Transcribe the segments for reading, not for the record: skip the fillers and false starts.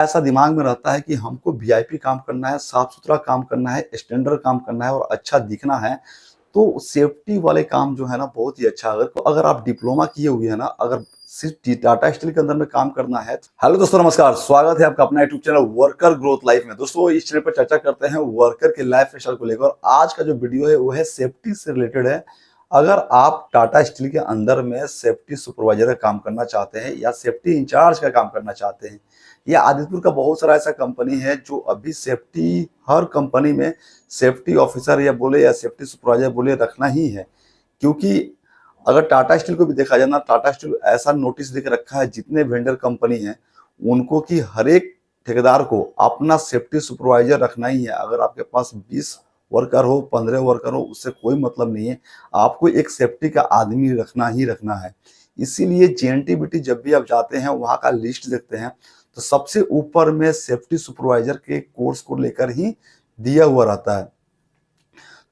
ऐसा दिमाग में रहता है कि हमको वीआईपी काम करना है, साफ-सुथरा काम करना है, स्टैंडर्ड काम करना है और अच्छा दिखना है, तो सेफ्टी वाले काम जो है ना बहुत ही अच्छा अगर अगर आप डिप्लोमा किए हुए हैं ना, अगर सिर्फ टाटा स्टील के अंदर में काम करना है। हेलो दोस्तों नमस्कार, स्वागत है आपका अपना YouTube channel worker growth life में। दोस्तों इस चैनल पर चर्चा करते हैं वर्कर के लाइफ स्टाइल को लेकर और आज का जो वीडियो है वो है सेफ्टी से रिलेटेड है। अगर आप टाटा स्टील के अंदर में सेफ्टी सुपरवाइजर का काम करना चाहते हैं या सेफ्टी इंचार्ज का काम करना चाहते हैं, या आदित्यपुर का बहुत सारा ऐसा कंपनी है जो अभी सेफ्टी हर कंपनी में सेफ्टी ऑफिसर या बोले या सेफ्टी सुपरवाइजर बोले रखना ही है। क्योंकि अगर टाटा स्टील को भी देखा जाए ना, टाटा स्टील ऐसा नोटिस देकर रखा है जितने वेंडर कंपनी हैं उनको कि हर एक ठेकेदार को अपना सेफ्टी सुपरवाइजर रखना ही है। अगर आपके पास 20 वर्कर हो, 15 वर्कर हो, उससे कोई मतलब नहीं है, आपको एक सेफ्टी का आदमी रखना ही रखना है। इसीलिए जेएनटीबीटी जब भी आप जाते हैं वहां का लिस्ट देखते हैं तो सबसे ऊपर में सेफ्टी सुपरवाइजर के कोर्स को लेकर ही दिया हुआ रहता है।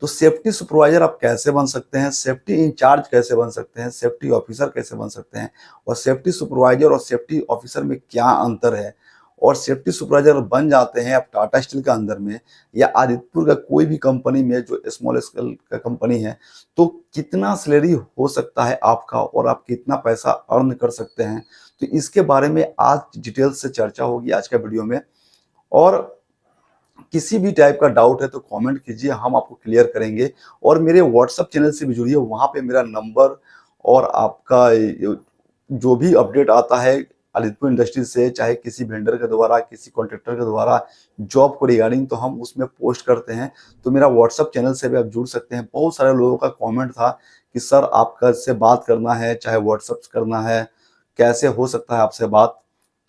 तो सेफ्टी सुपरवाइजर आप कैसे बन सकते हैं, सेफ्टी इंचार्ज कैसे बन सकते हैं, सेफ्टी ऑफिसर कैसे बन सकते हैं और सेफ्टी सुपरवाइजर और सेफ्टी ऑफिसर में क्या अंतर है, और सेफ्टी सुपरवाइजर बन जाते हैं आप टाटा स्टील के अंदर में या आदित्यपुर का कोई भी कंपनी में जो स्मॉल स्केल का कंपनी है, तो कितना सैलरी हो सकता है आपका और आप कितना पैसा अर्न कर सकते हैं। तो इसके बारे में आज डिटेल से चर्चा होगी आज का वीडियो में। और किसी भी टाइप का डाउट है तो कमेंट कीजिए, हम आपको क्लियर करेंगे। और मेरे व्हाट्सएप चैनल से भी जुड़िए, वहाँ पे मेरा नंबर और आपका जो भी अपडेट आता है आदित्यपुर इंडस्ट्री से, चाहे किसी वेंडर के द्वारा, किसी कॉन्ट्रैक्टर के द्वारा जॉब को रिगार्डिंग, तो हम उसमें पोस्ट करते हैं। तो मेरा व्हाट्सएप चैनल से भी आप जुड़ सकते हैं। बहुत सारे लोगों का कॉमेंट था कि सर आपका से बात करना है, चाहे व्हाट्सएप करना है, कैसे हो सकता है आपसे बात।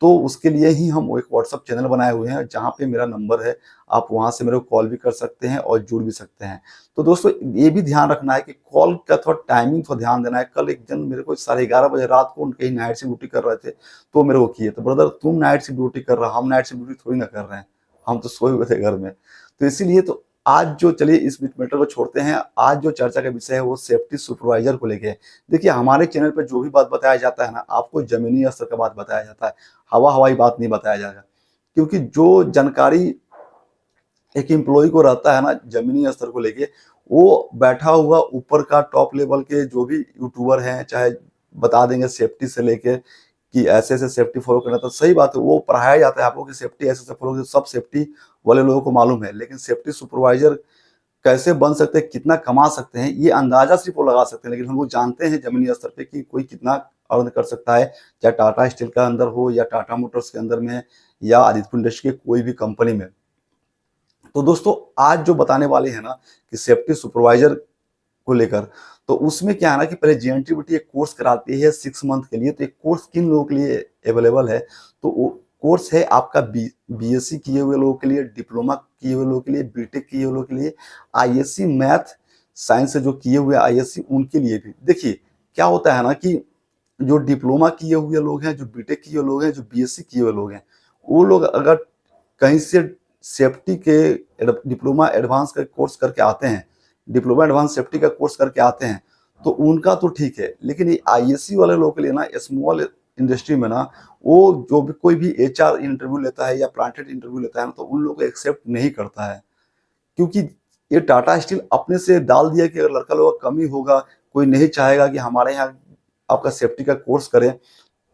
तो उसके लिए ही हम एक व्हाट्सएप चैनल बनाए हुए हैं जहाँ पे मेरा नंबर है, आप वहाँ से मेरे को कॉल भी कर सकते हैं और जुड़ भी सकते हैं। तो दोस्तों ये भी ध्यान रखना है कि कॉल का थोड़ा टाइमिंग थोड़ा ध्यान देना है। कल एक जन मेरे को 11:30 बजे रात को कहीं नाइट शिफ्ट ड्यूटी कर रहे थे, तो मेरे को किए तो ब्रदर तुम नाइट शिफ्ट ड्यूटी कर रहा, हम नाइट शिफ्ट ड्यूटी थोड़ी ना कर रहे हैं, हम तो सोए हुए थे घर में। तो इसीलिए तो आज जो चलिए इस मैटर को छोड़ते हैं, आज जो चर्चा का विषय है वो सेफ्टी सुपरवाइजर को लेके है। देखिए हमारे चैनल पर जो भी बात बताया जाता है ना, आपको जमीनी स्तर का बात बताया जाता है, हवाई बात नहीं बताया जाएगा। क्योंकि जो जानकारी एक एम्प्लॉय को रहता है ना जमीनी स्तर को लेके, वो बैठा हुआ ऊपर का टॉप लेवल के जो भी यूट्यूबर हैं, चाहे बता देंगे सेफ्टी से लेके कि ऐसे ऐसे सेफ्टी फॉलो करना, तो सही बात है, वो पढ़ाया जाता है आपको कि सेफ्टी ऐसे ऐसे फॉलो, सब सेफ्टी वाले लोगों को मालूम है। लेकिन सेफ्टी सुपरवाइजर कैसे बन सकते हैं, कितना कमा सकते हैं, ये अंदाजा सिर्फ वो लगा सकते हैं। लेकिन हम लोग जानते हैं जमीनी स्तर पे कि कोई कितना अर्न कर सकता है, चाहे टाटा स्टील का अंदर हो या टाटा मोटर्स के अंदर में या आदित्यपुर इंडस्ट्री के कोई भी कंपनी में। तो दोस्तों आज जो बताने वाले हैं ना कि सेफ्टी सुपरवाइजर को लेकर, तो उसमें क्या है ना कि पहले जेएनटीबीटी एक कोर्स कराती है 6 मंथ के लिए। तो एक कोर्स किन लोगों के लिए अवेलेबल है, तो वो कोर्स है आपका बीएससी किए हुए लोगों के लिए, डिप्लोमा किए हुए लोगों के लिए, बीटेक किए हुए लोगों के लिए, आईएससी मैथ साइंस से जो किए हुए आईएससी उनके लिए भी। देखिए क्या होता है ना कि जो डिप्लोमा किए हुए लोग हैं, जो बीटेक किए हुए लोग हैं, जो बीएससी किए हुए लोग हैं, वो लोग अगर कहीं से सेफ्टी के डिप्लोमा एडवांस का कोर्स करके आते हैं, डिप्लोमा एडवांस सेफ्टी का कोर्स करके आते हैं, तो उनका तो ठीक है। लेकिन ये आईएससी वाले लोगों के लिए ना, स्मॉल इंडस्ट्री में ना, वो जो भी कोई भी एचआर इंटरव्यू लेता है या प्लांटेड इंटरव्यू लेता है ना, तो उन लोगों को एक्सेप्ट नहीं करता है। क्योंकि ये टाटा स्टील अपने से डाल दिया कि अगर लड़का लोगों का कमी होगा, कोई नहीं चाहेगा कि हमारे यहाँ आपका सेफ्टी का कोर्स करें,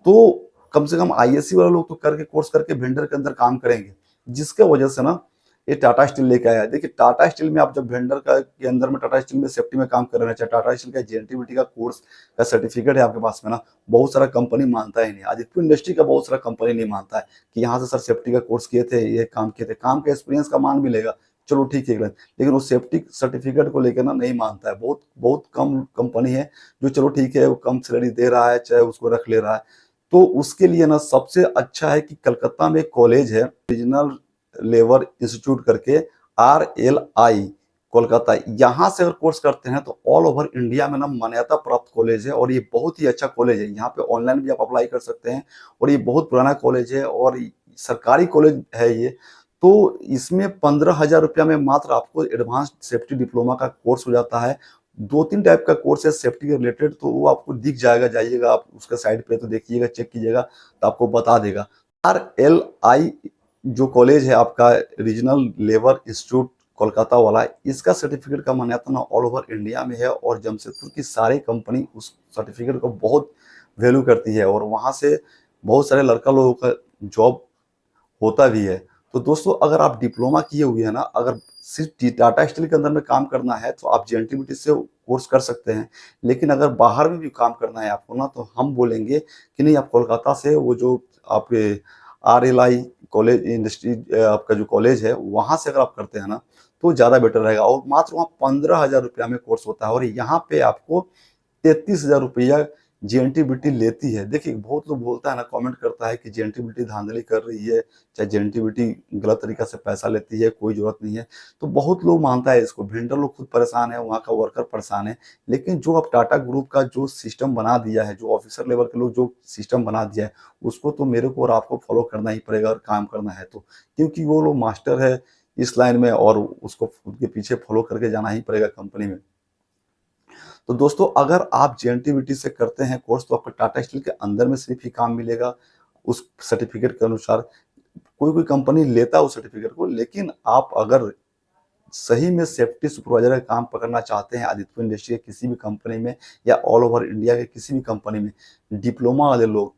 तो कम से कम आईएससी वाले लोग तो करके कोर्स करके वेंडर के अंदर काम करेंगे। जिसके वजह से ना ये टाटा स्टील लेके आया है। देखिए टाटा स्टील में आप जब वेंडर का के अंदर में टाटा स्टील में सेफ्टी में काम कर रहे हैं, चाहे टाटा स्टील का जेएनटीबीटी का कोर्स का सर्टिफिकेट है आपके पास में ना, बहुत सारा कंपनी मानता ही नहीं। आदित्यपुर इंडस्ट्री का बहुत सारा कंपनी नहीं मानता है कि यहाँ से सर सेफ्टी का कोर्स किए थे, ये काम किए थे, काम के एक्सपीरियंस का मान भी लेगा, चलो ठीक है, लेकिन वो सेफ्टी सर्टिफिकेट को लेकर ना नहीं मानता है। बहुत बहुत कम कंपनी है जो चलो ठीक है वो कम सैलरी दे रहा है, चाहे उसको रख ले रहा है। तो उसके लिए ना सबसे अच्छा है कि कलकत्ता में एक कॉलेज है, रीजनल लेबर इंस्टीट्यूट करके, RLI कोलकाता, यहाँ से अगर कोर्स करते हैं तो ऑल ओवर इंडिया में ना मान्यता प्राप्त कॉलेज है और ये बहुत ही अच्छा कॉलेज है। यहाँ पे ऑनलाइन भी आप अप्लाई कर सकते हैं और ये बहुत पुराना कॉलेज है और सरकारी कॉलेज है ये। तो इसमें 15,000 रुपया में मात्र आपको एडवांस सेफ्टी डिप्लोमा का कोर्स हो जाता है। 2-3 टाइप का कोर्स है सेफ्टी के रिलेटेड, तो वो आपको दिख जाएगा, जाइएगा आप उसका साइड पे तो देखिएगा, चेक कीजिएगा, तो आपको बता देगा। RLI जो कॉलेज है आपका रीजनल लेबर इंस्टीट्यूट कोलकाता वाला, इसका सर्टिफिकेट का मान्यता ना ऑल ओवर इंडिया में है और जमशेदपुर की सारी कंपनी उस सर्टिफिकेट को बहुत वैल्यू करती है और वहाँ से बहुत सारे लड़का लोगों का जॉब होता भी है। तो दोस्तों अगर आप डिप्लोमा किए हुए हैं ना, अगर सिर्फ टाटा स्टील के अंदर में काम करना है तो आप जेएनटीयूटी से कोर्स कर सकते हैं। लेकिन अगर बाहर में भी काम करना है आपको ना, तो हम बोलेंगे कि नहीं, आप कोलकाता से वो जो आपके आरएलआई कॉलेज इंडस्ट्री आपका जो कॉलेज है वहाँ से अगर आप करते हैं ना तो ज़्यादा बेटर रहेगा। और मात्र वहाँ 15,000 रुपया में कोर्स होता है और यहाँ पे आपको 33,000 रुपया जेएनटीयूटी लेती है। देखिए बहुत लोग बोलता है ना, कमेंट करता है कि जेएनटीयूटी धांधली कर रही है, चाहे जेएनटीयूटी गलत तरीका से पैसा लेती है, कोई जरूरत नहीं है। तो बहुत लोग मानता है इसको, वेंडर लोग खुद परेशान है, वहाँ का वर्कर परेशान है। लेकिन जो अब टाटा ग्रुप का जो सिस्टम बना दिया है, जो ऑफिसर लेवल के लोग जो सिस्टम बना दिया है, उसको तो मेरे को और आपको फॉलो करना ही पड़ेगा अगर काम करना है तो, क्योंकि वो लोग मास्टर है इस लाइन में और उसको उनके पीछे फॉलो करके जाना ही पड़ेगा कंपनी में। तो दोस्तों अगर आप जेएनटीयूटी से करते हैं कोर्स तो आपको टाटा स्टील के अंदर में सिर्फ ही काम मिलेगा उस सर्टिफिकेट के अनुसार। कोई कोई कंपनी लेता है उस सर्टिफिकेट को, लेकिन आप अगर सही में सेफ्टी सुपरवाइजर का काम पकड़ना चाहते हैं आदित्य इंडस्ट्री के किसी भी कंपनी में या ऑल ओवर इंडिया के किसी भी कंपनी में, डिप्लोमा वाले लोग,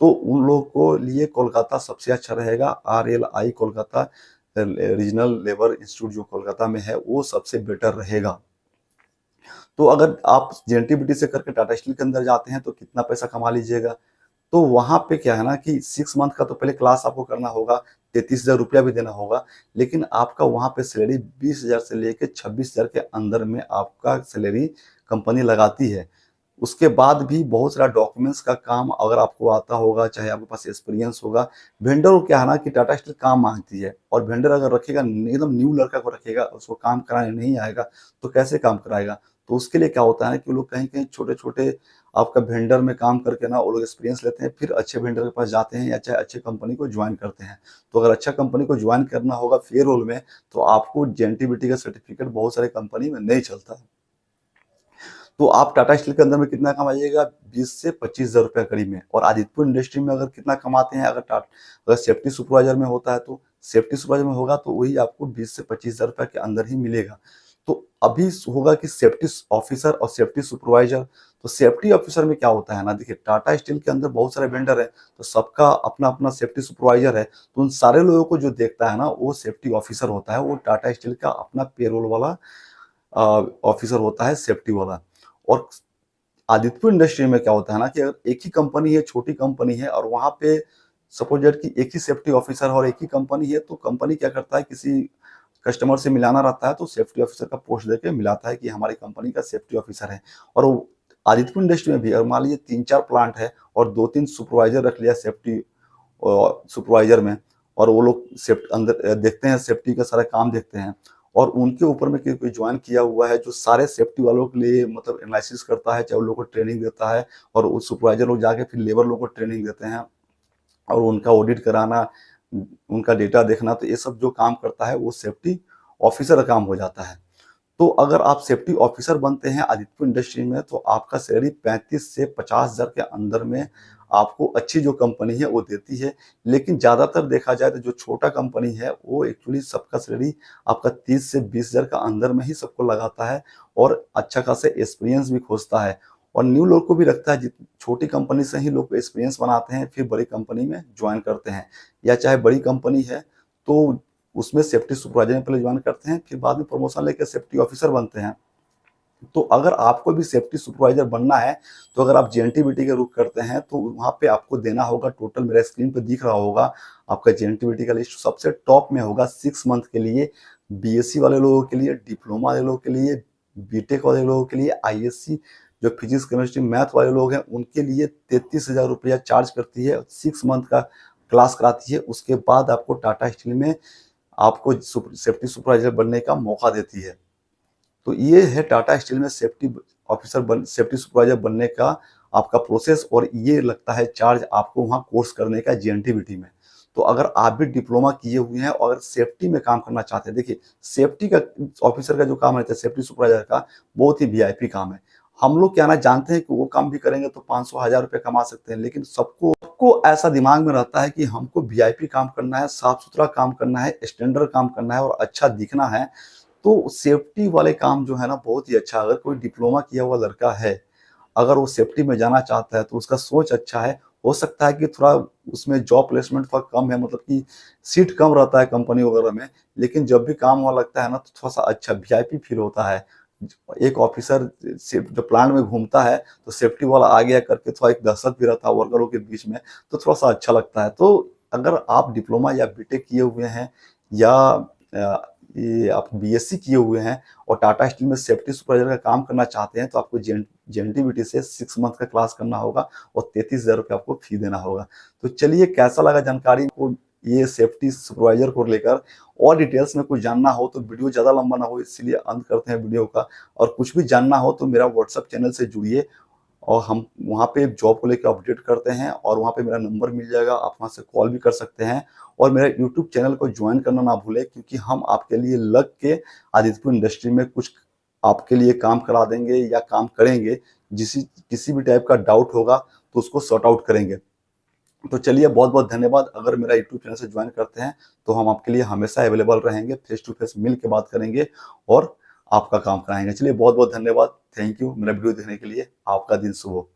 तो उन लोगों को लिए कोलकाता सबसे अच्छा रहेगा। आरएलआई कोलकाता रीजनल लेबर इंस्टीट्यूट जो कोलकाता में है वो सबसे बेटर रहेगा। तो अगर आप जेएनटीयूटी से करके टाटा स्टील के अंदर जाते हैं तो कितना पैसा कमा लीजिएगा। तो वहाँ पे क्या है ना कि 6 मंथ का तो पहले क्लास आपको करना होगा, 33,000 रुपया भी देना होगा। लेकिन आपका वहाँ पे सैलरी 20,000 से लेके 26,000 के अंदर में आपका सैलरी कंपनी लगाती है। उसके बाद भी बहुत सारा डॉक्यूमेंट्स का काम अगर आपको आता होगा, चाहे आपके पास एक्सपीरियंस होगा। वेंडर को क्या है ना कि टाटा स्टील काम मांगती है और वेंडर अगर रखेगा, एकदम न्यू लड़का को रखेगा, उसको काम कराने नहीं आएगा तो कैसे काम कराएगा। तो उसके लिए क्या होता है ना कि वो लोग कहीं कहीं छोटे छोटे आपका वेंडर में काम करके ना वो लोग एक्सपीरियंस लेते हैं, फिर अच्छे वेंडर के पास जाते हैं या चाहे अच्छे कंपनी को ज्वाइन करते हैं। तो अगर अच्छा कंपनी को ज्वाइन करना होगा फेयर रोल में, तो आपको जेएनटीयूटी का सर्टिफिकेट बहुत सारे कंपनी में नहीं चलता है। तो आप टाटा स्टील के अंदर में कितना कमाइएगा, 20 से 25,000 रुपया करीब में। और आदित्य इंडस्ट्री में अगर कितना कमाते हैं, अगर सेफ्टी सुपरवाइजर में होता है तो सेफ्टी सुपरवाइजर में होगा तो वही आपको 20 से 25,000 रुपया के अंदर ही मिलेगा। तो अभी होगा कि सेफ्टी ऑफिसर और सेफ्टी सुपरवाइजर। तो सेफ्टी ऑफिसर में क्या होता है ना, देखिए टाटा स्टील के अंदर बहुत सारे वेंडर है, तो सबका अपना अपना सेफ्टी सुपरवाइजर है। तो उन सारे लोगों को जो देखता है ना वो सेफ्टी ऑफिसर होता है, वो टाटा स्टील का अपना पेरोल वाला ऑफिसर होता है, सेफ्टी वाला। और आदित्य इंडस्ट्री में क्या होता है ना कि अगर एक ही कंपनी है, छोटी कंपनी है और वहां पे सपोज दैट कि एक ही सेफ्टी ऑफिसर और एक ही कंपनी है, तो कंपनी क्या करता है, किसी कस्टमर से मिलाना रहता है तो सेफ्टी ऑफिसर का पोस्ट देके मिलाता है कि हमारी कंपनी का सेफ्टी ऑफिसर है। और आदित्य इंडस्ट्री में भी अगर मान लीजिए 3-4 प्लांट है और 2-3 सुपरवाइजर रख लिया सेफ्टी सुपरवाइजर में, और वो लोग सेफ्टी अंदर देखते हैं, सेफ्टी का सारा काम देखते हैं, और उनके ऊपर में कोई ज्वाइन किया हुआ है जो सारे सेफ्टी वालों के लिए मतलब एनालिसिस करता है, चाहे उन लोगों को ट्रेनिंग देता है, और उस सुपरवाइजर लोग जाके फिर लेबर लोगों को ट्रेनिंग देते हैं और उनका ऑडिट कराना, उनका डेटा देखना, तो ये सब जो काम करता है वो सेफ्टी ऑफिसर का काम हो जाता है। तो अगर आप सेफ्टी ऑफिसर बनते हैं आदित्य इंडस्ट्री में तो आपका सैलरी 35 से 50,000 के अंदर में आपको अच्छी जो कंपनी है वो देती है। लेकिन ज़्यादातर देखा जाए तो जो छोटा कंपनी है वो एक्चुअली सबका सैलरी आपका 30 से 20,000 का अंदर में ही सबको लगाता है और अच्छा खासा एक्सपीरियंस भी खोजता है। और न्यू लोग को भी रखता है, छोटी कंपनी से ही लोग एक्सपीरियंस बनाते हैं फिर बड़ी कंपनी में ज्वाइन करते हैं, या चाहे बड़ी कंपनी है तो उसमें सेफ्टी सुपरवाइजर में पहले ज्वाइन करते हैं, फिर बाद में प्रमोशन लेकर सेफ्टी ऑफिसर बनते हैं। तो अगर आपको भी सेफ्टी सुपरवाइजर बनना है तो अगर आप जेएनटीयूटी का रुख करते हैं तो वहाँ पे आपको देना होगा टोटल, मेरा स्क्रीन पे दिख रहा होगा आपका जेएनटीयूटी का लिस्ट सबसे टॉप में होगा 6 मंथ के लिए, बीएससी वाले लोगों के लिए, डिप्लोमा वाले लोगों के लिए, बीटेक वाले लोगों के लिए, आईएससी जो फिजिक्स केमिस्ट्री मैथ वाले लोग हैं उनके लिए 33,000 रुपया चार्ज करती है, 6 मंथ का क्लास कराती है। उसके बाद आपको टाटा स्टील में आपको सेफ्टी सुपरवाइजर बनने का मौका देती है। तो ये है टाटा स्टील में सेफ्टी सुपरवाइजर बनने का आपका प्रोसेस, और ये लगता है चार्ज आपको वहाँ कोर्स करने का जेएनटीयूटी में। तो अगर आप भी डिप्लोमा किए हुए हैं और अगर सेफ्टी में काम करना चाहते हैं, देखिए सेफ्टी का ऑफिसर का जो काम रहता है सेफ्टी सुपरवाइजर का बहुत ही वीआईपी काम है। हम लोग क्या ना जानते हैं कि वो काम भी करेंगे तो 500-1000 रुपए कमा सकते हैं, लेकिन सबको सबको ऐसा दिमाग में रहता है कि हमको वीआईपी काम करना है, साफ-सुथरा काम करना है, स्टैंडर्ड काम करना है और अच्छा दिखना है। तो सेफ्टी वाले काम जो है ना बहुत ही अच्छा, अगर कोई डिप्लोमा किया हुआ लड़का है, अगर वो सेफ्टी में जाना चाहता है तो उसका सोच अच्छा है। हो सकता है कि थोड़ा उसमें जॉब प्लेसमेंट थोड़ा कम है, मतलब कि सीट कम रहता है कंपनी वगैरह में, लेकिन जब भी काम वहाँ लगता है ना तो थोड़ा-सा अच्छा वीआईपी फील होता है। एक ऑफिसर से जब प्लांट में घूमता है तो सेफ्टी वाला आ गया करके थोड़ा एक दहशत भी रहता है वर्करों के बीच में, तो थोड़ा-सा अच्छा लगता है। तो अगर आप डिप्लोमा या बीटेक किए हुए हैं या ये आप बीएससी किए हुए हैं और टाटा स्टील में सेफ्टी सुपरवाइजर का काम करना चाहते हैं, तो आपको जेएनटीवीटी से 6 मंथ का क्लास करना होगा और 33,000 रुपए आपको फी देना होगा। तो चलिए, कैसा लगा जानकारी को, ये सेफ्टी सुपरवाइजर को लेकर? और डिटेल्स में कुछ जानना हो तो वीडियो ज़्यादा लंबा ना हो, इसलिए अंत करते हैं वीडियो का। और कुछ भी जानना हो तो मेरा व्हाट्सएप चैनल से जुड़िए और हम वहाँ पे जॉब को लेकर अपडेट करते हैं और वहाँ पे मेरा नंबर मिल जाएगा, आप वहाँ से कॉल भी कर सकते हैं। और मेरा यूट्यूब चैनल को जॉइन करना ना भूलें, क्योंकि हम आपके लिए लग के आदित्यपुर इंडस्ट्री में कुछ आपके लिए काम करा देंगे या काम करेंगे। किसी भी टाइप का डाउट होगा तो उसको सॉर्ट आउट करेंगे। तो चलिए, बहुत-बहुत धन्यवाद। अगर मेरा यूट्यूब चैनल से जॉइन करते हैं तो हम आपके लिए हमेशा अवेलेबल रहेंगे, फेस टू फेस मिल के बात करेंगे और आपका काम कराएँगे। चलिए, बहुत-बहुत धन्यवाद। थैंक यू मेरा वीडियो देखने के लिए। आपका दिन शुभ हो।